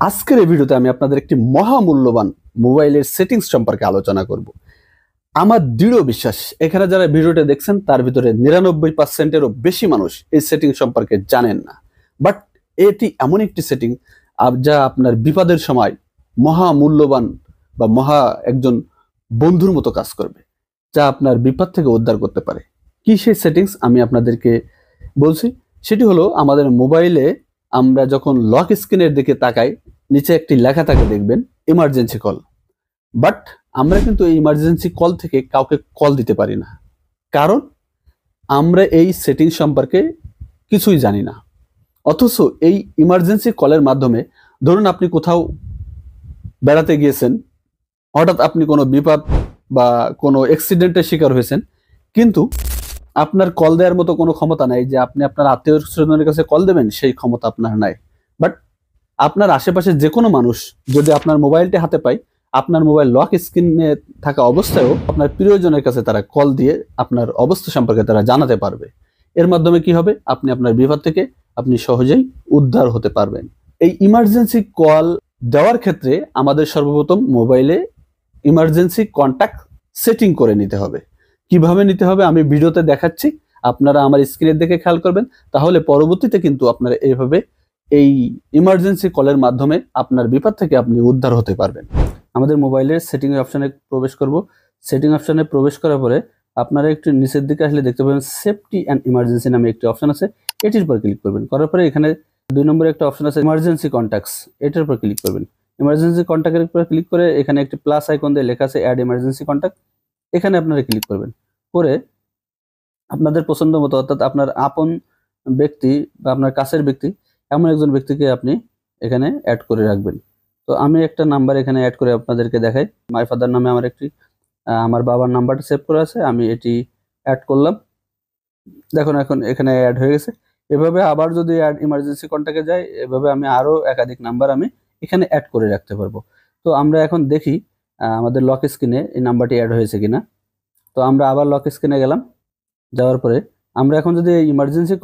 আজকের এই ভিডিওতে আমি আপনাদের একটি মহামূল্যবান মোবাইলের সেটিংস সম্পর্কে আলোচনা করব। আমার দৃঢ় বিশ্বাস এখানে যারা ভিডিওটা দেখছেন তার ভিতরে 99%-এরও বেশি মানুষ এই সেটিং সম্পর্কে জানেন না। বাট এটি এমন একটি সেটিং যা আপনার বিপদের সময় মহামূল্যবান বা একজন বন্ধুর মতো কাজ করবে, যা আপনার বিপদ থেকে উদ্ধার করতে পারে। কি সেই সেটিংস আমি আপনাদেরকে বলছি, সেটি হলো আমাদের মোবাইলে আমরা যখন লক স্ক্রিনের দিকে তাকাই, নিচে একটি লেখা থাকে দেখবেন ইমার্জেন্সি কল। বাট আমরা কিন্তু এই ইমার্জেন্সি কল থেকে কাউকে কল দিতে পারি না, কারণ আমরা এই সেটিং সম্পর্কে কিছুই জানি না। অথচ এই ইমার্জেন্সি কলের মাধ্যমে ধরুন আপনি কোথাও বেড়াতে গিয়েছেন, হঠাৎ আপনি কোনো বিপদ বা কোনো অ্যাক্সিডেন্টের শিকার হয়েছেন, কিন্তু আপনার কল দেওয়ার মতো কোনো ক্ষমতা নাই যে আপনি আপনার আত্মীয় স্বজনের কাছে কল দেবেন, সেই ক্ষমতা আপনার নাই। বাট আপনার আশেপাশে যে কোনো মানুষ যদি আপনার মোবাইলটি হাতে পায়, আপনার মোবাইল লক স্ক্রিনে থাকা অবস্থায়ও আপনার প্রিয়জনের কাছে তারা কল দিয়ে আপনার অবস্থা সম্পর্কে তারা জানাতে পারবে। এর মাধ্যমে কি হবে, আপনি আপনার বিপদ থেকে আপনি সহজেই উদ্ধার হতে পারবেন। এই ইমার্জেন্সি কল দেওয়ার ক্ষেত্রে আমাদের সর্বপ্রথম মোবাইলে ইমার্জেন্সি কন্ট্যাক্ট সেটিং করে নিতে হবে। কিভাবে নিতে হবে আমি ভিডিওতে দেখাচ্ছি, আপনারা আমার স্ক্রিনের দিকে খেয়াল করবেন, তাহলে পরবর্তীতে কিন্তু আপনারা এইভাবে এই ইমার্জেন্সি কলের মাধ্যমে আপনার বিপদ থেকে আপনি উদ্ধার হতে পারবেন। আমাদের মোবাইলের সেটিং অপশনে প্রবেশ করব। সেটিং অপশনে প্রবেশ করার পরে আপনারা একটু নিচের দিকে আসলে দেখতে পাবেন সেফটি অ্যান্ড ইমার্জেন্সি নামে একটি অপশন আছে, এটির উপর ক্লিক করবেন। করার পরে এখানে 2 নম্বরে একটা অপশন আছে ইমার্জেন্সি কন্ট্যাক্টস, এটার উপর ক্লিক করবেন। ইমার্জেন্সি কন্ট্যাক্টের উপর ক্লিক করে এখানে একটি প্লাস আইকন দিয়ে লেখা আছে অ্যাড ইমার্জেন্সি কন্ট্যাক্ট, এখানে আপনারা ক্লিক করবেন। করে আপনাদের পছন্দ মতো, অর্থাৎ আপনার আপন ব্যক্তি বা আপনার কাছের ব্যক্তি এমন একজন ব্যক্তিকে আপনি এখানে অ্যাড করে রাখবেন। তো আমি একটা নাম্বার এখানে অ্যাড করে আপনাদেরকে দেখাই। মাই ফাদার নামে আমার বাবার নাম্বারটা সেভ করা আছে, আমি এটি অ্যাড করলাম। দেখুন এখন এখানে অ্যাড হয়ে গেছে। এভাবে আবার যদি অ্যাড ইমার্জেন্সি কন্ট্যাক্টে যাই, এভাবে আমি আরও একাধিক নাম্বার আমি এখানে অ্যাড করে রাখতে পারবো। তো আমরা এখন দেখি আমাদের লক স্ক্রিনে এই নাম্বারটি অ্যাড হয়েছে কিনা। তো আমরা আবার লক স্ক্রিনে গেলাম, যাওয়ার পরে আমরা এখন যদি ইমার্জেন্সি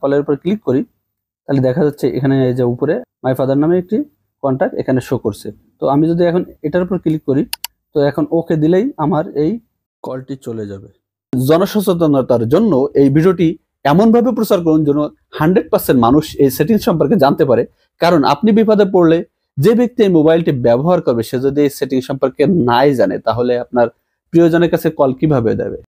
কলের উপর ক্লিক করি, তাহলে দেখা যাচ্ছে এখানে এই যে উপরে মাই ফাদার নামে একটি কন্ট্যাক্ট এখানে শো করছে। তো আমি যদি এখন এটার উপর ক্লিক করি, তো এখন ওকে দিলেই আমার এই কলটি চলে যাবে। জনসচেতনতার জন্য এই ভিডিওটি এমনভাবে প্রচার করুন যেন 100% মানুষ এই সেটিংস সম্পর্কে জানতে পারে, কারণ আপনি বিপদে পড়লে যে ব্যক্তি এই মোবাইলটি ব্যবহার করবে সে যদি এই সেটিং সম্পর্কে নাই জানে, তাহলে আপনার প্রিয়জনের কাছে কল কিভাবে দেবে।